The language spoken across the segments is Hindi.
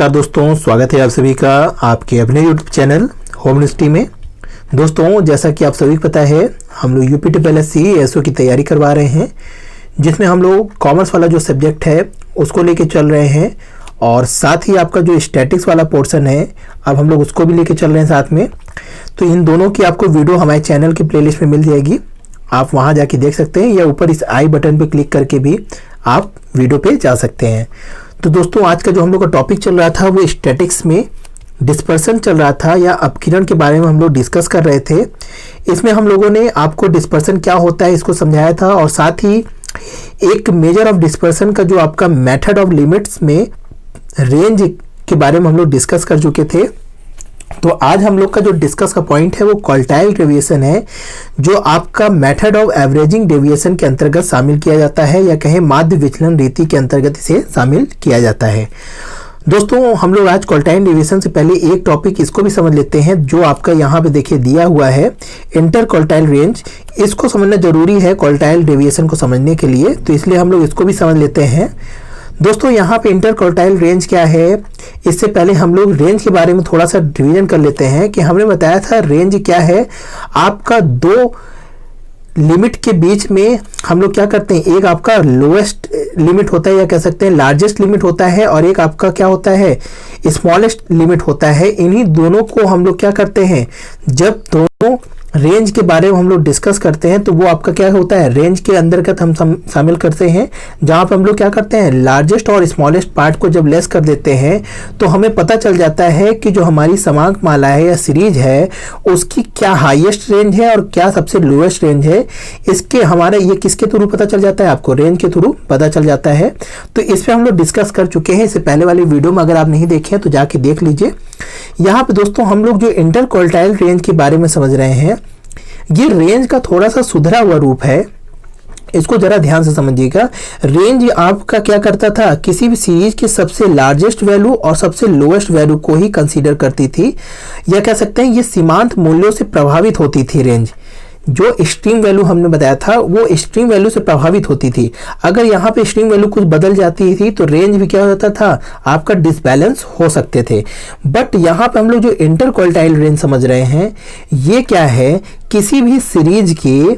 नमस्कार दोस्तों, स्वागत है आप सभी का आपके अपने यूट्यूब चैनल होम यूनिवर्सिटी में। दोस्तों, जैसा कि आप सभी को पता है, हम लोग यूपीटीपीएलएससी एसओ की तैयारी करवा रहे हैं, जिसमें हम लोग कॉमर्स वाला जो सब्जेक्ट है उसको लेके चल रहे हैं और साथ ही आपका जो स्टैटिक्स वाला पोर्शन है अब हम लोग उसको भी लेके चल रहे हैं साथ में। तो इन दोनों की आपको वीडियो हमारे चैनल की प्लेलिस्ट में मिल जाएगी, आप वहाँ जाके देख सकते हैं या ऊपर इस आई बटन पर क्लिक करके भी आप वीडियो पे जा सकते हैं। तो दोस्तों, आज का जो हम लोग का टॉपिक चल रहा था वो स्टैटिक्स में डिस्पर्सन चल रहा था या अपकिरण के बारे में हम लोग डिस्कस कर रहे थे। इसमें हम लोगों ने आपको डिस्पर्सन क्या होता है इसको समझाया था और साथ ही एक मेजर ऑफ डिस्पर्सन का जो आपका मेथड ऑफ लिमिट्स में रेंज के बारे में हम लोग डिस्कस कर चुके थे। तो आज हम लोग का जो डिस्कस का पॉइंट है वो क्वार्टाइल डेविएशन है, जो आपका मेथड ऑफ एवरेजिंग डेविएशन के अंतर्गत शामिल किया जाता है या कहें माध्य विचलन रीति के अंतर्गत इसे शामिल किया जाता है। दोस्तों, हम लोग आज क्वार्टाइल डेविएशन से पहले एक टॉपिक इसको भी समझ लेते हैं, जो आपका यहाँ पे देखिए दिया हुआ है इंटर क्वार्टाइल रेंज। इसको समझना जरूरी है क्वार्टाइल डेविएशन को समझने के लिए, तो इसलिए हम लोग इसको भी समझ लेते हैं। दोस्तों, यहाँ पे इंटर क्वार्टाइल रेंज क्या है, इससे पहले हम लोग रेंज के बारे में थोड़ा सा रिवीजन कर लेते हैं कि हमने बताया था रेंज क्या है। आपका दो लिमिट के बीच में हम लोग क्या करते हैं, एक आपका लोएस्ट लिमिट होता है या कह सकते हैं लार्जेस्ट लिमिट होता है और एक आपका क्या होता है स्मॉलेस्ट लिमिट होता है। इन्हीं दोनों को हम लोग क्या करते हैं, जब दोनों रेंज के बारे में हम लोग डिस्कस करते हैं तो वो आपका क्या होता है रेंज के अंतर्गत हम शामिल करते हैं, जहाँ पर हम लोग क्या करते हैं लार्जेस्ट और स्मॉलेस्ट पार्ट को जब लेस कर देते हैं तो हमें पता चल जाता है कि जो हमारी समांक माला है या सीरीज है उसकी क्या हाईएस्ट रेंज है और क्या सबसे लोएस्ट रेंज है। इसके हमारे ये किसके थ्रू पता चल जाता है, आपको रेंज के थ्रू पता चल जाता है। तो इस पर हम लोग डिस्कस कर चुके हैं, इससे पहले वाली वीडियो में अगर आप नहीं देखे तो जाके देख लीजिए। यहाँ पे दोस्तों हम लोग जो इंटर क्वार्टाइल रेंज के बारे में समझ रहे हैं, ये रेंज का थोड़ा सा सुधरा हुआ रूप है, इसको जरा ध्यान से समझिएगा। रेंज आपका क्या करता था, किसी भी सीरीज के सबसे लार्जेस्ट वैल्यू और सबसे लोएस्ट वैल्यू को ही कंसीडर करती थी, या कह सकते हैं ये सीमांत मूल्यों से प्रभावित होती थी। रेंज जो एक्सट्रीम वैल्यू हमने बताया था वो एक्सट्रीम वैल्यू से प्रभावित होती थी। अगर यहाँ पे एक्सट्रीम वैल्यू कुछ बदल जाती थी तो रेंज भी क्या होता था, आपका डिसबैलेंस हो सकते थे। बट यहाँ पे हम लोग जो इंटर क्वार्टाइल रेंज समझ रहे हैं, ये क्या है, किसी भी सीरीज के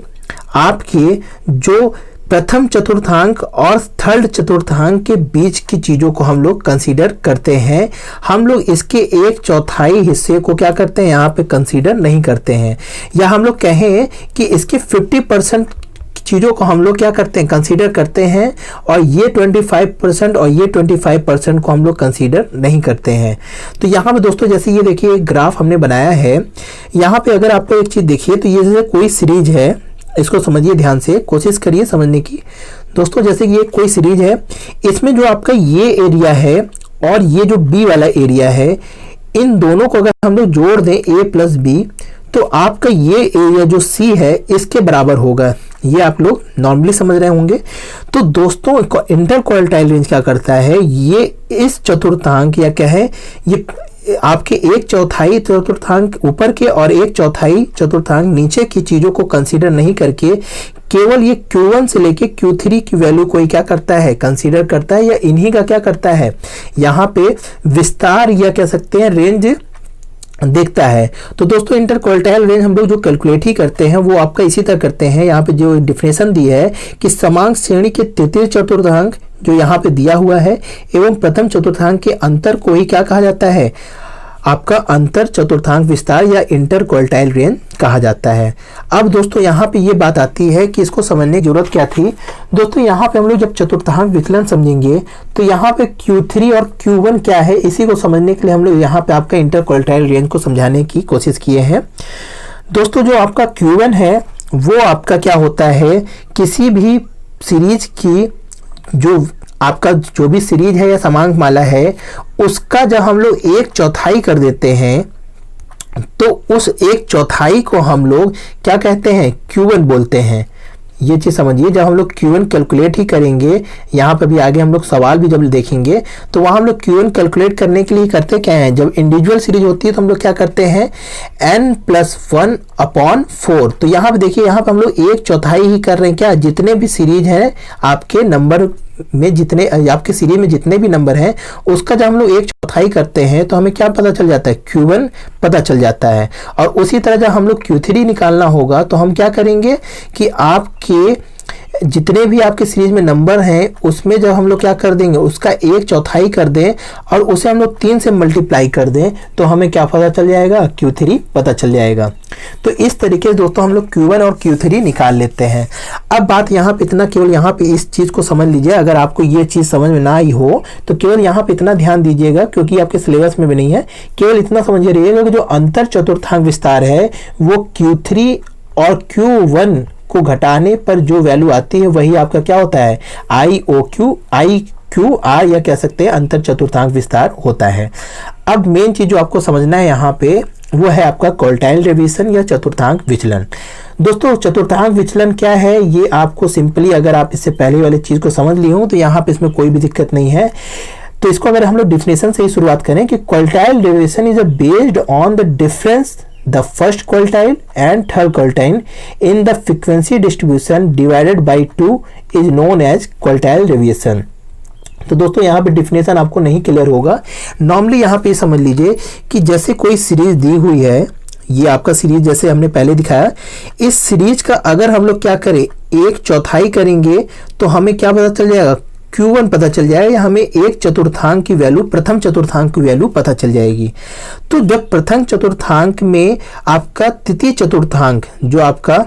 आपके जो प्रथम चतुर्थांक और थर्ड चतुर्थांक के बीच की चीजों को हम लोग कंसीडर करते हैं। हम लोग इसके एक चौथाई हिस्से को क्या करते हैं, यहाँ पे कंसीडर नहीं करते हैं, या हम लोग कहें कि इसके 50% चीज़ों को हम लोग क्या करते हैं, कंसीडर करते हैं, और ये 25% और ये 25% को हम लोग कंसीडर नहीं करते हैं। तो यहाँ पे दोस्तों जैसे ये देखिए एक ग्राफ हमने बनाया है, यहाँ पे अगर आपको एक चीज़ देखिए तो ये जैसे कोई सीरीज है, इसको समझिए ध्यान से, कोशिश करिए समझने की। दोस्तों जैसे ये कोई सीरीज है, इसमें जो आपका ये एरिया है और ये जो बी वाला एरिया है, इन दोनों को अगर हम लोग जोड़ दें a प्लस बी, तो आपका ये एरिया जो सी है इसके बराबर होगा। ये आप लोग नॉर्मली समझ रहे होंगे। तो दोस्तों इंटर क्वार्टाइल रेंज क्या करता है, ये इस चतुर्थांक या कहें ये आपके एक चौथाई चतुर्थांक ऊपर के और एक चौथाई चतुर्थांक नीचे की चीजों को कंसीडर नहीं करके केवल ये Q1 से लेके Q3 की वैल्यू को ही क्या करता है, कंसीडर करता है, या इन्हीं का क्या करता है यहाँ पे विस्तार या कह सकते हैं रेंज देखता है। तो दोस्तों इंटर क्वार्टाइल रेंज हम लोग जो कैलकुलेट ही करते हैं वो आपका इसी तरह करते हैं। यहाँ पे जो डिफिनेशन दी है कि समांक श्रेणी के तृतीय चतुर्थांक जो यहाँ पे दिया हुआ है एवं प्रथम चतुर्थांक के अंतर को ही क्या कहा जाता है, आपका अंतर चतुर्थांक विस्तार या इंटर क्वार्टाइल रेंज कहा जाता है। अब दोस्तों यहाँ पे ये बात आती है कि इसको समझने की जरूरत क्या थी। दोस्तों यहाँ पे हम लोग जब चतुर्थांक विचलन समझेंगे तो यहाँ पे Q3 और Q1 क्या है, इसी को समझने के लिए हम लोग यहाँ पे आपका इंटर क्वार्टाइल रेंज को समझाने की कोशिश किए हैं। दोस्तों जो आपका Q1 है वो आपका क्या होता है, किसी भी सीरीज की जो आपका जो भी सीरीज है या समांक माला है उसका जब हम लोग एक चौथाई कर देते हैं तो उस एक चौथाई को हम लोग क्या कहते हैं, Q1 बोलते हैं। ये चीज़ समझिए, जब हम लोग Q1 कैलकुलेट ही करेंगे, यहाँ पे भी आगे हम लोग सवाल भी जब देखेंगे तो वहाँ हम लोग Q1 कैलकुलेट करने के लिए करते क्या हैं, जब इंडिविजुअल सीरीज होती है तो हम लोग क्या करते हैं n+1 अपॉन 4। तो यहाँ पे देखिए, यहाँ पे हम लोग 1/4 ही कर रहे हैं। क्या, जितने भी सीरीज हैं आपके नंबर में, जितने आपके सीरीज में जितने भी नंबर हैं उसका जब हम लोग 1/4 करते हैं तो हमें क्या पता चल जाता है, Q1 पता चल जाता है। और उसी तरह जब हम लोग Q3 निकालना होगा तो हम क्या करेंगे कि आपके जितने भी आपके सीरीज में नंबर हैं उसमें जब हम लोग क्या कर देंगे, उसका 1/4 कर दें और उसे हम लोग 3 से मल्टीप्लाई कर दें तो हमें क्या पता चल जाएगा, Q3 पता चल जाएगा। तो इस तरीके से दोस्तों हम लोग Q1 और Q3 निकाल लेते हैं। अब बात यहाँ पे इतना, केवल यहाँ पे इस चीज़ को समझ लीजिए। अगर आपको ये चीज़ समझ में ना आई हो तो केवल यहाँ पे इतना ध्यान दीजिएगा, क्योंकि आपके सिलेबस में भी नहीं है। केवल इतना समझ रहिएगा कि जो अंतर चतुर्थांक विस्तार है वो Q3 और Q1 को घटाने पर जो वैल्यू आती है वही आपका क्या होता है, IQR या कह सकते हैं अंतर चतुर्थांक विस्तार होता है। अब मेन चीज जो आपको समझना है यहाँ पे वो है आपका क्वार्टाइल डेविएशन या चतुर्थांक विचलन। दोस्तों चतुर्थांक विचलन क्या है, ये आपको सिंपली, अगर आप इससे पहले वाली चीज को समझ लिए हो तो यहाँ पे इसमें कोई भी दिक्कत नहीं है। तो इसको अगर हम लोग डिफिनेशन से ही शुरुआत करें कि quartile deviation is based on the difference the first quartile and third quartile in the frequency distribution divided by 2 is known as quartile deviation। तो दोस्तों यहाँ पे डिफिनेशन आपको नहीं क्लियर होगा। नॉर्मली यहाँ पे समझ लीजिए कि जैसे कोई सीरीज दी हुई है, ये आपका सीरीज जैसे हमने पहले दिखाया, इस सीरीज का अगर हम लोग क्या करें, 1/4 करेंगे तो हमें क्या पता चल जाएगा, Q1 पता चल जाएगा। हमें 1/4 की वैल्यू, प्रथम चतुर्थांक की वैल्यू पता चल जाएगी। तो जब प्रथम चतुर्थांक में आपका तृतीय चतुर्थांक जो आपका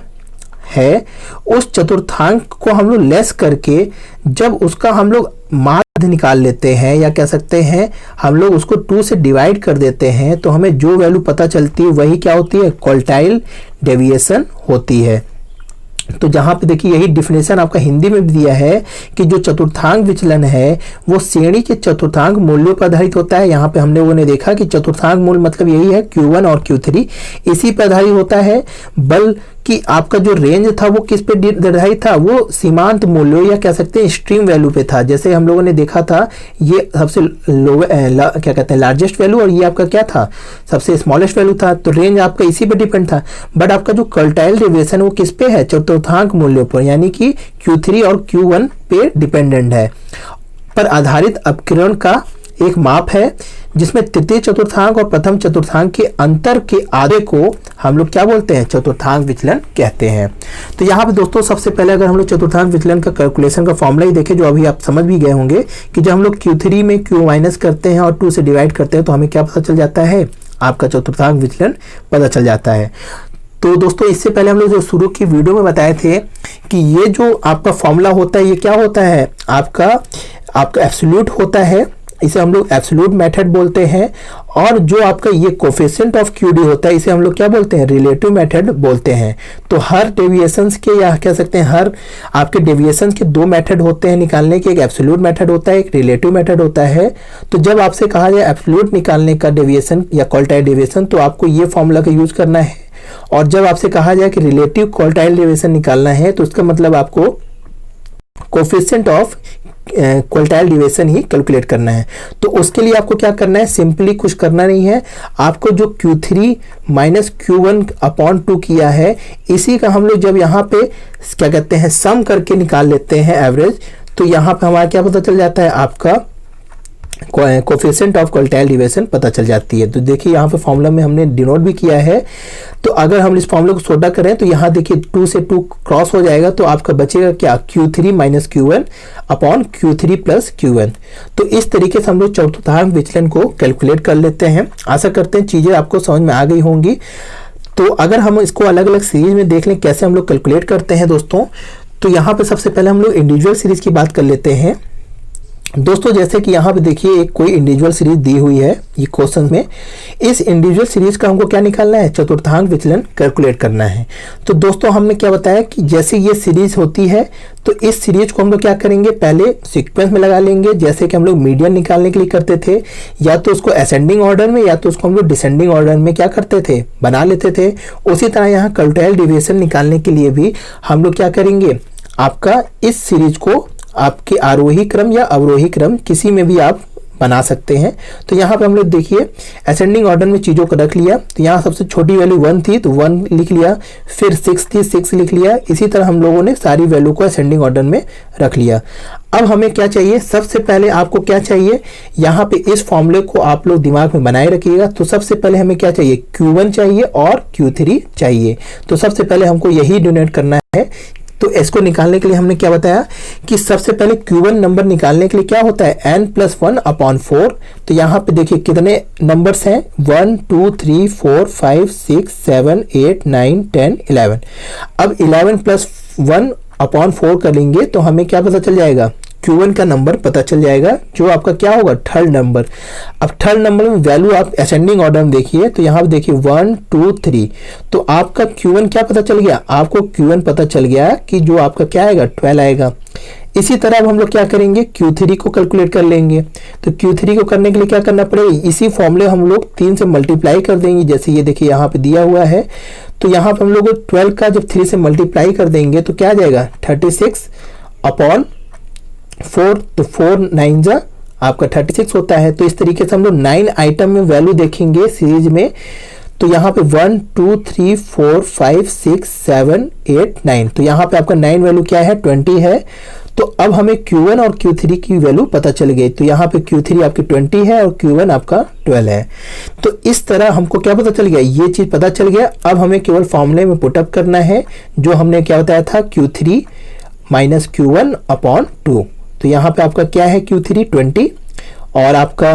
है, उस चतुर्थांक को हम लोग लेस करके जब उसका हम लोग माध्य निकाल लेते हैं, या कह सकते हैं हम लोग उसको 2 से डिवाइड कर देते हैं, तो हमें जो वैल्यू पता चलती है वही क्या होती है, क्वार्टाइल डेविएशन होती है। तो जहां पे देखिए यही डिफिनेशन आपका हिंदी में भी दिया है कि जो चतुर्थांक विचलन है वो श्रेणी के चतुर्थांक मूल्यों पर आधारित होता है। यहाँ पे हम लोगों ने देखा कि चतुर्थांक मूल मतलब यही है, Q1 और Q3 इसी पर आधारित होता है। बल्कि आपका जो रेंज था वो किस पे निर्धारित था, वो सीमांत मूल्यों या कह सकते हैं एक्सट्रीम वैल्यू पे था। जैसे हम लोगों ने देखा था ये सबसे क्या कहते हैं लार्जेस्ट वैल्यू, और ये आपका क्या था, सबसे स्मॉलेस्ट वैल्यू था। तो रेंज आपका इसी पे डिपेंड था। बट आपका जो क्वार्टाइल डेविएशन वो किस पे है, चतुर्थांक मूल्यों पर, यानी कि Q3 और Q1 पे डिपेंडेंट है, पर आधारित अपकिरण का एक माप है जिसमें तृतीय चतुर्थांक और प्रथम चतुर्थांक के अंतर के आधे को हम लोग क्या बोलते हैं, चतुर्थांक विचलन कहते हैं। तो यहाँ पे दोस्तों सबसे पहले अगर हम लोग चतुर्थांक विचलन का कैलकुलेशन का फॉर्मूला ही देखें, जो अभी आप समझ भी गए होंगे कि जब हम लोग Q3 में Q माइनस करते हैं और 2 से डिवाइड करते हैं तो हमें क्या पता चल जाता है, आपका चतुर्थांक विचलन पता चल जाता है। तो दोस्तों इससे पहले हम लोग जो शुरू की वीडियो में बताए थे कि ये जो आपका फॉर्मूला होता है ये क्या होता है, आपका एब्सोल्यूट होता है, इसे हम लोग एब्सोल्यूट मेथड बोलते हैं। और जो आपका ये कोफिशिएंट ऑफ QD होता है इसे हम लोग क्या बोलते हैं, रिलेटिव मेथड बोलते हैं। तो हर डेविएशंस के, या कह सकते हैं हर आपके डेविएशंस के 2 मेथड होते हैं निकालने के, एक एब्सोल्यूट मेथड होता है, एक रिलेटिव मेथड होता है। तो जब आपसे कहा जाए एब्सोल्यूट निकालने का डेविएशन या क्वार्टाइल डेविएशन तो आपको ये फॉर्मूला का यूज करना है, और जब आपसे कहा जाए कि रिलेटिव क्वार्टाइल डेविएशन निकालना है तो उसका मतलब आपको coefficient of quartile deviation he calculate करना है। तो उसके लिए आपको क्या करना है, सिंपली कुछ करना नहीं है, आपको जो Q3 माइनस Q1 अपॉन 2 किया है इसी का हम लोग जब यहाँ पे क्या कहते हैं सम करके निकाल लेते हैं एवरेज, तो यहाँ पे हमारा क्या पता चल जाता है, आपका कोफिशिएंट ऑफ क्वार्टाइल डेविएशन पता चल जाती है। तो देखिए यहाँ पे फॉर्मूला में हमने डिनोट भी किया है। तो अगर हम इस फॉर्मूला को सोल्व करें तो यहाँ देखिए 2 से 2 क्रॉस हो जाएगा, तो आपका बचेगा क्या, Q3 minus Q1 upon Q3 plus Q1। तो इस तरीके से हम लोग चतुर्थांक विचलन को कैलकुलेट कर लेते हैं। आशा करते हैं चीज़ें आपको समझ में आ गई होंगी। तो अगर हम इसको अलग अलग सीरीज में देख लें कैसे हम लोग कैलकुलेट करते हैं दोस्तों, तो यहाँ पे सबसे पहले हम लोग इंडिविजुअल सीरीज की बात कर लेते हैं। दोस्तों जैसे कि यहाँ पे देखिए एक कोई इंडिविजुअल सीरीज दी हुई है ये क्वेश्चन में, इस इंडिविजुअल सीरीज का हमको क्या निकालना है, चतुर्थांक विचलन कैलकुलेट करना है। तो दोस्तों हमने क्या बताया कि जैसे ये सीरीज होती है तो इस सीरीज को हम लोग क्या करेंगे, पहले सीक्वेंस में लगा लेंगे, जैसे कि हम लोग मीडियन निकालने के लिए करते थे, या तो उसको असेंडिंग ऑर्डर में या तो उसको हम लोग डिसेंडिंग ऑर्डर में क्या करते थे, बना लेते थे। उसी तरह यहाँ क्वार्टाइल डेविएशन निकालने के लिए भी हम लोग क्या करेंगे, आपका इस सीरीज को आपके आरोही क्रम या अवरोही क्रम किसी में भी आप बना सकते हैं। तो यहाँ पे हम लोग देखिए असेंडिंग ऑर्डर में चीज़ों को रख लिया। तो यहाँ सबसे छोटी वैल्यू 1 थी तो 1 लिख लिया, फिर 6 थी 6 लिख लिया। इसी तरह हम लोगों ने सारी वैल्यू को असेंडिंग ऑर्डर में रख लिया। अब हमें क्या चाहिए, सबसे पहले आपको क्या चाहिए, यहाँ पे इस फॉर्मूले को आप लोग दिमाग में बनाए रखिएगा। तो सबसे पहले हमें क्या चाहिए, Q1 चाहिए और Q3 चाहिए। तो सबसे पहले हमको यही डिनोट करना है। तो इसको निकालने के लिए हमने क्या बताया कि सबसे पहले Q1 नंबर निकालने के लिए क्या होता है, n+1/4। तो यहाँ पे देखिए कितने नंबर्स हैं, 1 2 3 4 5 6 7 8 9 10 11। अब 11 + 1/4 करेंगे तो हमें क्या पता चल जाएगा, Q1 का नंबर पता चल जाएगा, जो आपका क्या होगा, थर्ड नंबर। अब थर्ड नंबर में वैल्यू आप असेंडिंग ऑर्डर में देखिए। तो यहाँ पे देखिए 1 2 3, तो आपका Q1 क्या पता चल गया, आपको Q1 पता चल गया कि जो आपका क्या आएगा, 12 आएगा। इसी तरह अब हम लोग क्या करेंगे, Q3 को कैलकुलेट कर लेंगे। तो Q3 को करने के लिए क्या करना पड़ेगा, इसी फॉर्मूले हम लोग 3 से मल्टीप्लाई कर देंगे। जैसे ये देखिए यहाँ पे दिया हुआ है। तो यहाँ पे हम लोग 12 का जब 3 से मल्टीप्लाई कर देंगे तो क्या आ जाएगा, 36/4। तो 4 9 जा आपका 36 होता है। तो इस तरीके से हम लोग 9 आइटम में वैल्यू देखेंगे सीरीज में। तो यहाँ पे 1 2 3 4 5 6 7 8 9, तो यहाँ पे आपका 9 वैल्यू क्या है, 20 है। तो अब हमें Q1 और Q3 की वैल्यू पता चल गई। तो यहाँ पे Q3 आपकी 20 है और Q1 आपका 12 है। तो इस तरह हमको क्या पता चल गया, ये चीज पता चल गया। अब हमें केवल फॉर्मूले में पुटअप करना है, जो हमने क्या बताया था, Q3 - Q1/2। तो यहाँ पे आपका क्या है, Q3 20 और आपका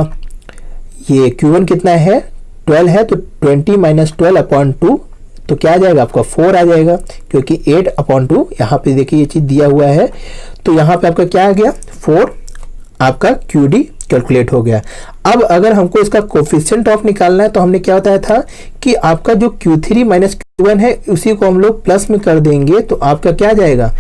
ये Q1 कितना है, 12 है। तो 20 - 12/2 तो क्या आ जाएगा, आपका 4 आ जाएगा, क्योंकि 8/2 यहाँ पे देखिए ये चीज दिया हुआ है। तो यहाँ पे आपका क्या आ गया, 4 आपका QD कैलकुलेट हो गया। अब अगर हमको इसका कोफिशिएंट ऑफ निकालना है तो हमने क्या बताया था कि आपका जो Q3 - Q1 है उसी को हम लोग प्लस में कर देंगे। तो आपका क्या आ जाएगा,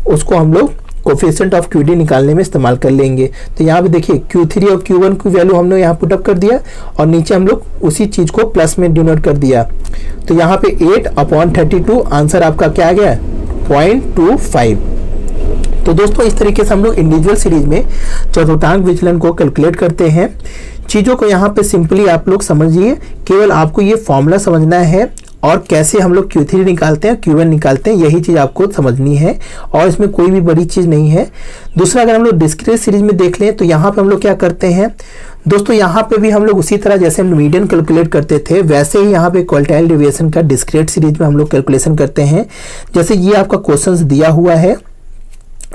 उसको हम लोग कोफिशिएंट ऑफ QD निकालने में इस्तेमाल कर लेंगे। तो यहाँ पे देखिए Q3 और Q1 की वैल्यू हमने यहाँ पुटअप कर दिया और नीचे हम लोग उसी चीज को प्लस में डिनोट कर दिया। तो यहाँ पे 8/32 आंसर आपका क्या आ गया, 0.25। तो दोस्तों इस तरीके से हम लोग इंडिविजुअल सीरीज में चतुर्थांक विचलन को कैलकुलेट करते हैं। चीज़ों को यहाँ पे सिंपली आप लोग समझिए, केवल आपको ये फॉर्मूला समझना है और कैसे हम लोग Q3 निकालते हैं, Q1 निकालते हैं, यही चीज़ आपको समझनी है और इसमें कोई भी बड़ी चीज़ नहीं है। दूसरा, अगर हम लोग डिस्क्रीट सीरीज में देख लें तो यहाँ पे हम लोग क्या करते हैं दोस्तों, यहाँ पे भी हम लोग उसी तरह जैसे हम मीडियन कैलकुलेट करते थे वैसे ही यहाँ पे क्वार्टाइल डेविएशन का डिस्क्रीट सीरीज में हम लोग कैलकुलेशन करते हैं। जैसे ये आपका क्वेश्चन दिया हुआ है,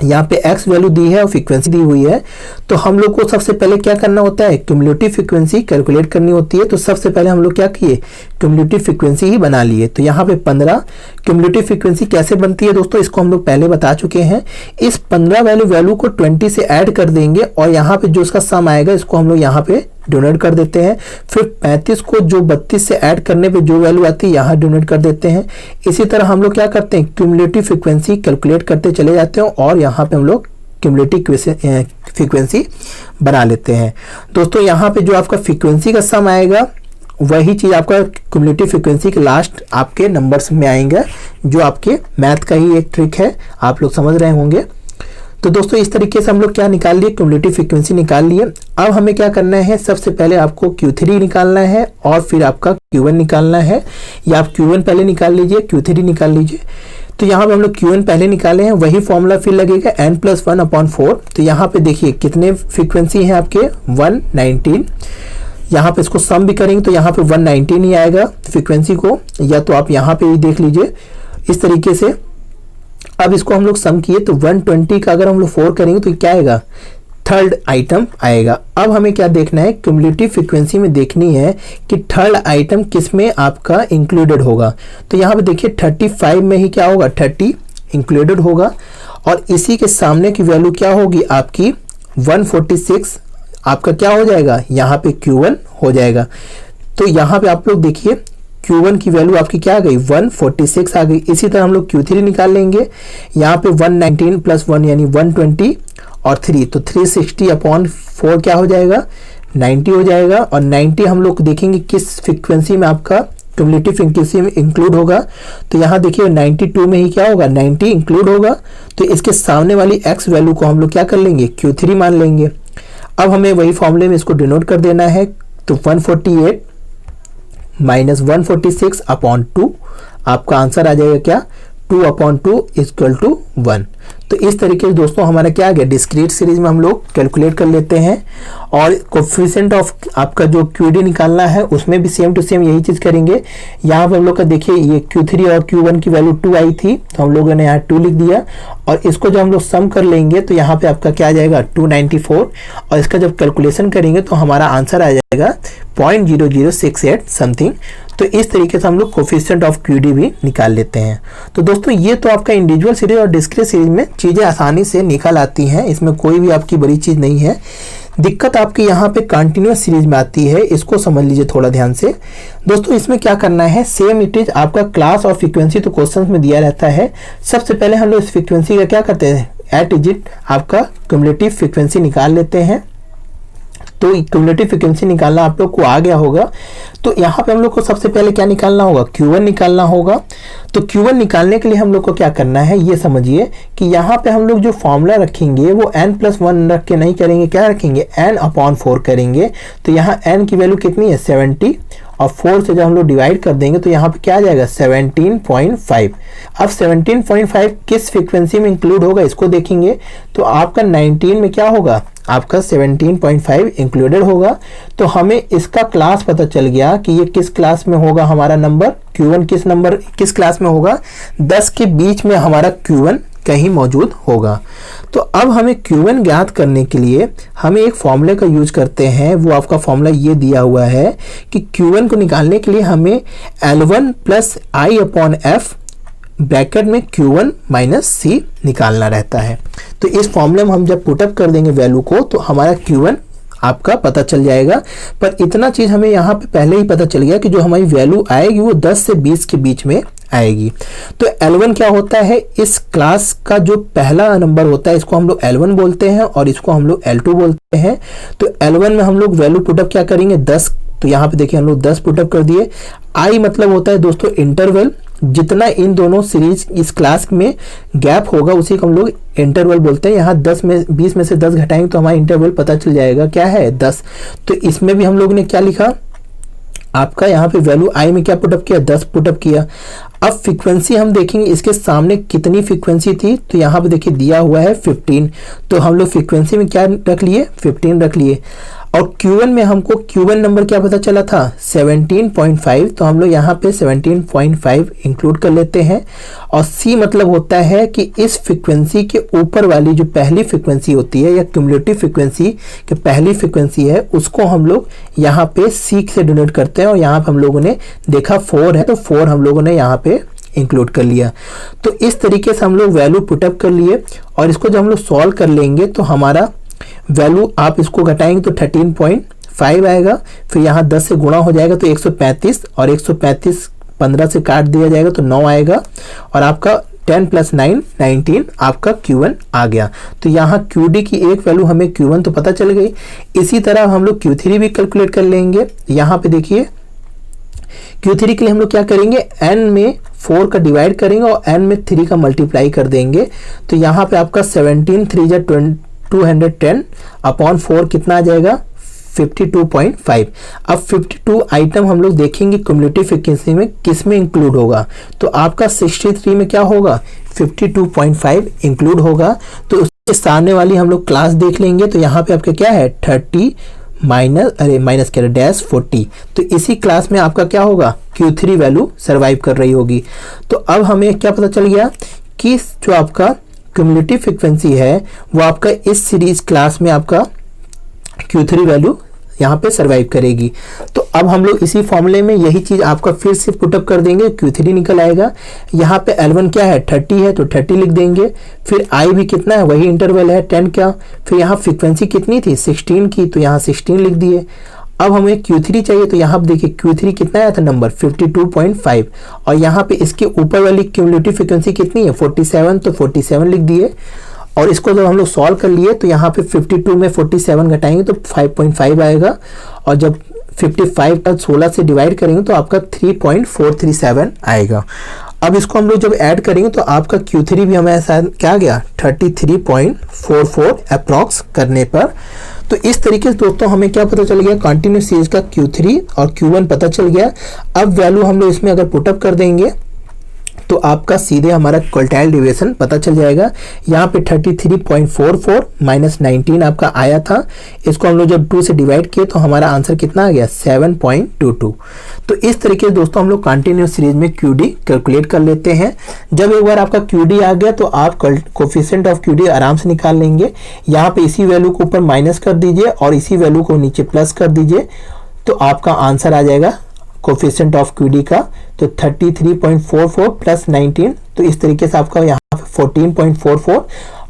यहाँ पे x वैल्यू दी है और फ्रीक्वेंसी दी हुई है। तो हम लोग को सबसे पहले क्या करना होता है, क्यूमुलेटिव फ्रीक्वेंसी कैलकुलेट करनी होती है। तो सबसे पहले हम लोग क्या किए, क्यूमुलेटिव फ्रीक्वेंसी ही बना लिए। तो यहाँ पे 15 क्यूमुलेटिव फ्रीक्वेंसी कैसे बनती है दोस्तों, इसको हम लोग पहले बता चुके हैं। इस 15 वैल्यू को 20 से ऐड कर देंगे और यहाँ पे जो इसका सम आएगा इसको हम लोग यहाँ पे डोनेट कर देते हैं। फिर 35 को जो 32 से ऐड करने पे जो वैल्यू आती है यहाँ डोनेट कर देते हैं। इसी तरह हम लोग क्या करते हैं, क्यूमुलेटिव फ्रीक्वेंसी कैलकुलेट करते चले जाते हैं और यहाँ पे हम लोग क्यूमुलेटिव फ्रीक्वेंसी बना लेते हैं। दोस्तों यहाँ पे जो आपका फ्रीक्वेंसी का सम आएगा वही चीज़ आपका क्यूमुलेटिव फ्रीक्वेंसी के लास्ट आपके नंबर्स में आएंगे, जो आपके मैथ का ही एक ट्रिक है, आप लोग समझ रहे होंगे। तो दोस्तों इस तरीके से हम लोग क्या निकाल लिए, क्यूमुलेटिव फ्रीक्वेंसी निकाल लिए। अब हमें क्या करना है, सबसे पहले आपको Q3 निकालना है और फिर आपका Q1 निकालना है, या आप Q1 पहले निकाल लीजिए, Q3 निकाल लीजिए। तो यहाँ पे हम लोग Q1 पहले निकाले हैं, वही फॉर्मूला फिर लगेगा n+1/4। तो यहाँ पे देखिए कितने फ्रीक्वेंसी हैं आपके, 119। यहाँ पे इसको सम भी करेंगे तो यहाँ पे 119 ही आएगा फ्रीक्वेंसी को, या तो आप यहाँ पे भी देख लीजिए इस तरीके से। अब इसको हम लोग सम किए तो 120 का अगर हम लोग 4 करेंगे तो क्या आएगा, थर्ड आइटम आएगा। अब हमें क्या देखना है, क्यूमुलेटिव फ्रीक्वेंसी में देखनी है कि थर्ड आइटम किस में आपका इंक्लूडेड होगा। तो यहाँ पे देखिए 35 में ही क्या होगा, 30 इंक्लूडेड होगा और इसी के सामने की वैल्यू क्या होगी आपकी 146, आपका क्या हो जाएगा, यहाँ पे Q1 हो जाएगा। तो यहाँ पे आप लोग देखिए Q1 की वैल्यू आपकी क्या आ गई, 146 आ गई। इसी तरह हम लोग Q3 निकाल लेंगे, यहाँ पे 119 + 1 यानी 120 और 3, तो 360/4 क्या हो जाएगा, 90 हो जाएगा। और 90 हम लोग देखेंगे किस फ्रीक्वेंसी में आपका क्यूमुलेटिव फ्रीक्वेंसी में इंक्लूड होगा। तो यहाँ देखिए 92 में ही क्या होगा, 90 इंक्लूड होगा। तो इसके सामने वाली x वैल्यू को हम लोग क्या कर लेंगे, Q3 मान लेंगे। अब हमें वही फॉर्मूले में इसको डिनोट कर देना है। तो 148 माइनस 146 अपॉन 2, आपका आंसर आ जाएगा क्या, 2/2 इक्वल टू 1। तो इस तरीके से दोस्तों हमारा क्या आ गया, डिस्क्रीट सीरीज में हम लोग कैलकुलेट कर लेते हैं। और कोफिशिएंट ऑफ आपका जो QD निकालना है उसमें भी सेम टू सेम यही चीज़ करेंगे। यहाँ पर हम लोग का देखिए ये Q3 और Q1 की वैल्यू 2 आई थी, तो हम लोगों ने यहाँ 2 लिख दिया। और इसको जब हम लोग सम कर लेंगे तो यहाँ पे आपका क्या आ जाएगा 294, और इसका जब कैलकुलेशन करेंगे तो हमारा आंसर आ जाएगा 0.0068 समथिंग। तो इस तरीके से हम लोग कोफिशिएंट ऑफ QD भी निकाल लेते हैं। तो दोस्तों ये तो आपका इंडिविजुअल सीरीज और डिस्क्रीट सीरीज में चीज़ें आसानी से निकल आती हैं, इसमें कोई भी आपकी बड़ी चीज़ नहीं है। दिक्कत आपकी यहाँ पे कंटिन्यूअस सीरीज में आती है, इसको समझ लीजिए थोड़ा ध्यान से। दोस्तों इसमें क्या करना है, सेम इट इज आपका क्लास और फ्रीक्वेंसी तो क्वेश्चंस में दिया रहता है। सबसे पहले हम लोग इस फ्रीक्वेंसी का क्या करते हैं, एट इजिट आपका क्यूमुलेटिव फ्रीक्वेंसी निकाल लेते हैं। तो क्यूमुलेटिव फ्रीक्वेंसी निकालना आप लोग को आ गया होगा। तो यहाँ पे हम लोग को सबसे पहले क्या निकालना होगा, Q1 निकालना होगा। तो Q1 निकालने के लिए हम लोग को क्या करना है, ये समझिए कि यहाँ पे हम लोग जो फॉर्मूला रखेंगे वो n+1 रख के नहीं करेंगे, क्या रखेंगे n/4 करेंगे। तो यहाँ n की वैल्यू कितनी है 70, और 4 से जब हम लोग डिवाइड कर देंगे तो यहाँ पे क्या आ जाएगा 17.5। अब 17.5 किस फ्रीक्वेंसी में इंक्लूड होगा इसको देखेंगे। तो आपका 19 में क्या होगा, आपका 17.5 इंक्लूडेड होगा। तो हमें इसका क्लास पता चल गया कि ये किस क्लास में होगा हमारा नंबर, Q1 किस क्लास में होगा, 10 के बीच में हमारा Q1 कहीं मौजूद होगा। तो अब हमें Q1 ज्ञात करने के लिए हमें एक फॉर्मूले का यूज करते हैं। वो आपका फॉर्मूला ये दिया हुआ है कि Q1 को निकालने के लिए हमें L1 + I/F ब्रैकेट में Q1 - C निकालना रहता है। तो इस फॉर्मूले में हम जब पुटअप कर देंगे वैल्यू को तो हमारा Q1 आपका पता चल जाएगा। पर इतना चीज़ हमें यहाँ पे पहले ही पता चल गया कि जो हमारी वैल्यू आएगी वो 10 से 20 के बीच में आएगी। तो L1 क्या होता है, इस क्लास का जो पहला नंबर होता है इसको हम लोग L1 बोलते हैं और इसको हम लोग L2 बोलते हैं। तो L1 में हम लोग वैल्यू पुटअप क्या करेंगे 10, तो यहाँ पे देखिए हम लोग 10 पुटअप कर दिए। I मतलब होता है दोस्तों इंटरवल, जितना इन दोनों सीरीज इस क्लास में गैप होगा उसी को हम लोग इंटरवल बोलते हैं। यहाँ 20 में से 10 घटाएंगे तो हमारा इंटरवल पता चल जाएगा क्या है 10। तो इसमें भी हम लोग ने क्या लिखा, आपका यहाँ पे वैल्यू I में क्या पुटअप किया 10 पुटअप किया। अब फ्रीक्वेंसी हम देखेंगे इसके सामने कितनी फ्रीक्वेंसी थी, तो यहाँ पे देखिए दिया हुआ है 15, तो हम लोग फ्रीक्वेंसी में क्या रख लिए 15 रख लिए। और Q1 में हमको Q1 नंबर क्या पता चला था 17.5, तो हम लोग यहाँ पे 17.5 इंक्लूड कर लेते हैं। और C मतलब होता है कि इस फ्रीक्वेंसी के ऊपर वाली जो पहली फ्रीक्वेंसी होती है या क्यूमुलेटिव फ्रीक्वेंसी की पहली फ्रीक्वेंसी है उसको हम लोग यहाँ पे C से डिनोट करते हैं। और यहाँ पे हम लोगों ने देखा 4 है तो 4 हम लोगों ने यहाँ पे इंक्लूड कर लिया। तो इस तरीके से हम लोग वैल्यू पुटअप कर लिए और इसको जब हम लोग सॉल्व कर लेंगे तो हमारा वैल्यू आप इसको घटाएंगे तो 13.5 आएगा। फिर यहाँ 10 से गुणा हो जाएगा तो 135, और 135 15 से काट दिया जाएगा तो 9 आएगा। और आपका 10 + 9 19 आपका Q1 आ गया। तो यहाँ QD की एक वैल्यू हमें Q1 तो पता चल गई। इसी तरह हम लोग Q3 भी कैलकुलेट कर लेंगे। यहाँ पे देखिए Q3 के लिए हम लोग क्या करेंगे, n में 4 का डिवाइड करेंगे और n में 3 का मल्टीप्लाई कर देंगे। तो यहाँ पे आपका 17 3 210 अपॉन 4 कितना आ जाएगा 52.5। अब 52 आइटम हम लोग देखेंगे क्यूमुलेटिव फ्रीक्वेंसी में किस में इंक्लूड होगा। तो आपका 63 में क्या होगा 52.5 इंक्लूड होगा। तो उसके सामने वाली हम लोग क्लास देख लेंगे। तो यहाँ पे आपका क्या है 30 माइनस क्या डैश 40। तो इसी क्लास में आपका क्या होगा Q3 वैल्यू सरवाइव कर रही होगी। तो अब हमें क्या पता चल गया कि जो आपका क्यूमुलेटिव फ्रीक्वेंसी है वो आपका इस सीरीज क्लास में आपका Q3 वैल्यू यहाँ पे सरवाइव करेगी। तो अब हम लोग इसी फॉर्मूले में यही चीज आपका फिर से पुटअप कर देंगे, Q3 निकल आएगा। यहाँ पे L1 क्या है 30 है तो 30 लिख देंगे। फिर I भी कितना है वही इंटरवल है 10 का। फिर यहाँ फ्रीक्वेंसी कितनी थी 16 की, तो यहाँ 16 लिख दिए। अब हमें Q3 चाहिए तो यहाँ पे देखिए Q3 कितना आया था नंबर 52.5, और यहाँ पे इसके ऊपर वाली क्यूमुलेटिव फ्रीक्वेंसी कितनी है 47, तो 47 लिख दिए। और इसको जब हम लोग सॉल्व कर लिए तो यहाँ पे 52 में 47 घटाएंगे तो 5.5 आएगा। और जब 55 का 16 से डिवाइड करेंगे तो आपका 3.437 आएगा। अब इसको हम लोग जब ऐड करेंगे तो आपका Q3 भी हमें ऐसा क्या आ गया 33.44 अप्रॉक्स करने पर। तो इस तरीके से दोस्तों हमें क्या पता चल गया, कंटिन्यूस सीरीज का Q3 और Q1 पता चल गया। अब वैल्यू हम लोग इसमें अगर पुटअप कर देंगे तो आपका सीधे हमारा क्वार्टाइल डेविएशन पता चल जाएगा। यहाँ पे 33.44 माइनस 19 आपका आया था, इसको हम लोग जब 2 से डिवाइड किए तो हमारा आंसर कितना आ गया 7.22। तो इस तरीके से दोस्तों हम लोग कंटिन्यूस सीरीज में QD कैलकुलेट कर लेते हैं। जब एक बार आपका QD आ गया तो आप कोफिशिएंट ऑफ QD आराम से निकाल लेंगे। यहाँ पे इसी वैल्यू को ऊपर माइनस कर दीजिए और इसी वैल्यू को नीचे प्लस कर दीजिए, तो आपका आंसर आ जाएगा कोफिशिएंट ऑफ QD का तो 33.44 प्लस 19, तो इस तरीके से आपका यहाँ पे 14.44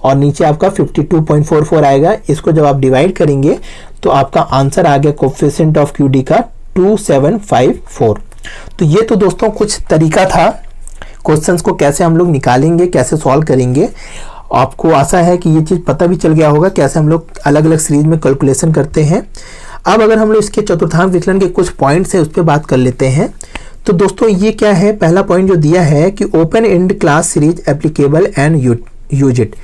और नीचे आपका 52.44 आएगा। इसको जब आप डिवाइड करेंगे तो आपका आंसर आ गया कोफिशिएंट ऑफ QD का 2754। तो ये तो दोस्तों कुछ तरीका था क्वेश्चंस को कैसे हम लोग निकालेंगे, कैसे सॉल्व करेंगे। आपको आशा है कि ये चीज़ पता भी चल गया होगा कैसे हम लोग अलग अलग सीरीज में कैलकुलेशन करते हैं। अब अगर हम लोग इसके चतुर्थांश विचलन के कुछ पॉइंट्स है उस पर बात कर लेते हैं। तो दोस्तों ये क्या है, पहला पॉइंट जो दिया है कि open and class series applicable and use it.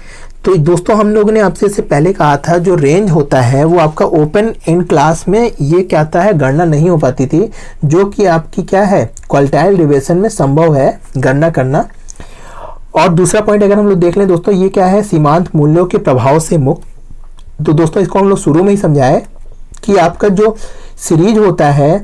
तो दोस्तों हम लोगों ने आपसे इससे पहले कहा था जो रेंज होता है वो आपका ओपन एंड क्लास में ये क्या आता है गणना नहीं हो पाती थी, जो कि आपकी क्या है क्वार्टाइल डेविएशन में संभव है गणना करना। और दूसरा पॉइंट अगर हम लोग देख लें दोस्तों, ये क्या है सीमांत मूल्यों के प्रभाव से मुक्त। तो दोस्तों इसको हम लोग शुरू में ही समझाए कि आपका जो सीरीज होता है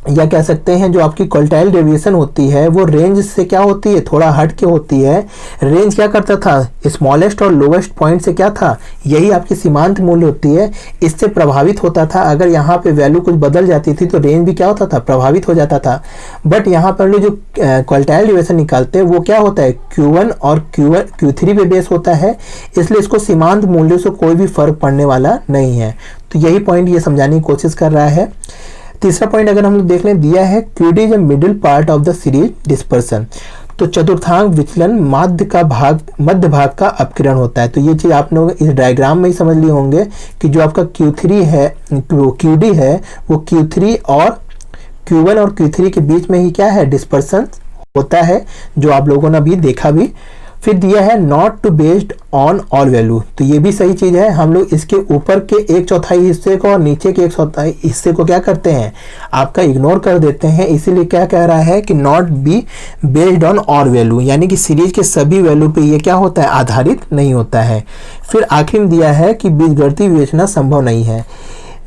या कह सकते हैं जो आपकी क्वार्टाइल डेविएशन होती है वो रेंज से क्या होती है थोड़ा हट के होती है। रेंज क्या करता था, स्मॉलेस्ट और लोवेस्ट पॉइंट से क्या था, यही आपकी सीमांत मूल्य होती है, इससे प्रभावित होता था। अगर यहाँ पे वैल्यू कुछ बदल जाती थी तो रेंज भी क्या होता था प्रभावित हो जाता था। बट यहाँ पर जो क्वार्टाइल डेविएशन निकालते हैं वो क्या होता है Q1 और Q3 पे बेस होता है, इसलिए इसको सीमांत मूल्य से कोई भी फर्क पड़ने वाला नहीं है। तो यही पॉइंट ये समझाने की कोशिश कर रहा है। तीसरा पॉइंट अगर हम लोग देख लें, दिया है QD is middle part of the series dispersion. तो चतुर्थांश विचलन मध्य भाग का अपकिरण होता है। तो ये चीज आप लोग इस डायग्राम में ही समझ लिए होंगे कि जो आपका Q3 है QD है वो Q3 और Q1 और Q3 के बीच में ही क्या है डिस्पर्सन होता है, जो आप लोगों ने अभी देखा भी। फिर दिया है not to based on all value. तो ये भी सही चीज है, हम लोग इसके ऊपर के 1/4 हिस्से को और नीचे के 1/4 हिस्से को क्या करते हैं आपका इग्नोर कर देते हैं। इसीलिए क्या कह रहा है कि not be based on all value, यानी कि सीरीज के सभी वैल्यू पे ये क्या होता है आधारित नहीं होता है। फिर आखिर में दिया है कि बीजगणितीय विवेचना संभव नहीं है।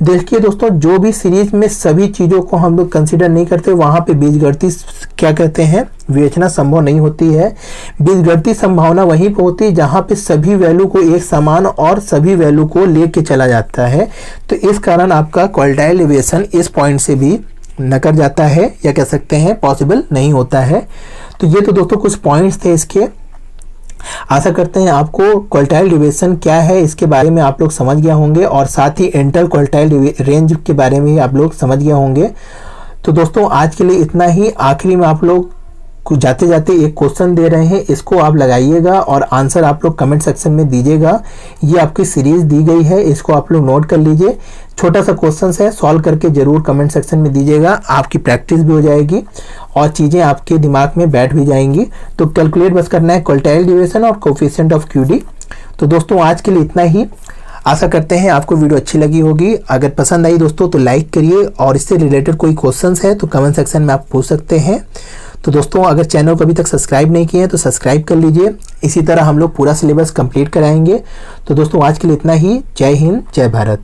देखिए दोस्तों जो भी सीरीज में सभी चीज़ों को हम लोग कंसीडर नहीं करते वहाँ पे बीजगणितीय क्या कहते हैं विवेचना संभव नहीं होती है। बीजगणितीय संभावना वहीं पे होती है जहाँ पे सभी वैल्यू को एक समान और सभी वैल्यू को लेके चला जाता है। तो इस कारण आपका क्वार्टाइल डेविएशन इस पॉइंट से भी नकर जाता है या कह सकते हैं पॉसिबल नहीं होता है। तो ये तो दोस्तों कुछ पॉइंट्स थे इसके। आशा करते हैं आपको क्वार्टाइल डेविएशन क्या है इसके बारे में आप लोग समझ गए होंगे और साथ ही इंटर क्वार्टाइल रेंज के बारे में आप लोग समझ गए होंगे। तो दोस्तों आज के लिए इतना ही। आखिरी में आप लोग कुछ जाते जाते एक क्वेश्चन दे रहे हैं, इसको आप लगाइएगा और आंसर आप लोग कमेंट सेक्शन में दीजिएगा। ये आपकी सीरीज दी गई है, इसको आप लोग नोट कर लीजिए। छोटा सा क्वेश्चन है, सॉल्व करके जरूर कमेंट सेक्शन में दीजिएगा। आपकी प्रैक्टिस भी हो जाएगी और चीज़ें आपके दिमाग में बैठ भी जाएंगी। तो कैलकुलेट बस करना है क्वार्टाइल डेविएशन और कोफिशिएंट ऑफ QD। तो दोस्तों आज के लिए इतना ही। आशा करते हैं आपको वीडियो अच्छी लगी होगी। अगर पसंद आई दोस्तों तो लाइक करिए और इससे रिलेटेड कोई क्वेश्चंस है तो कमेंट सेक्शन में आप पूछ सकते हैं। तो दोस्तों अगर चैनल को अभी तक सब्सक्राइब नहीं किए हैं तो सब्सक्राइब कर लीजिए। इसी तरह हम लोग पूरा सिलेबस कंप्लीट कराएंगे। तो दोस्तों आज के लिए इतना ही। जय हिंद, जय भारत।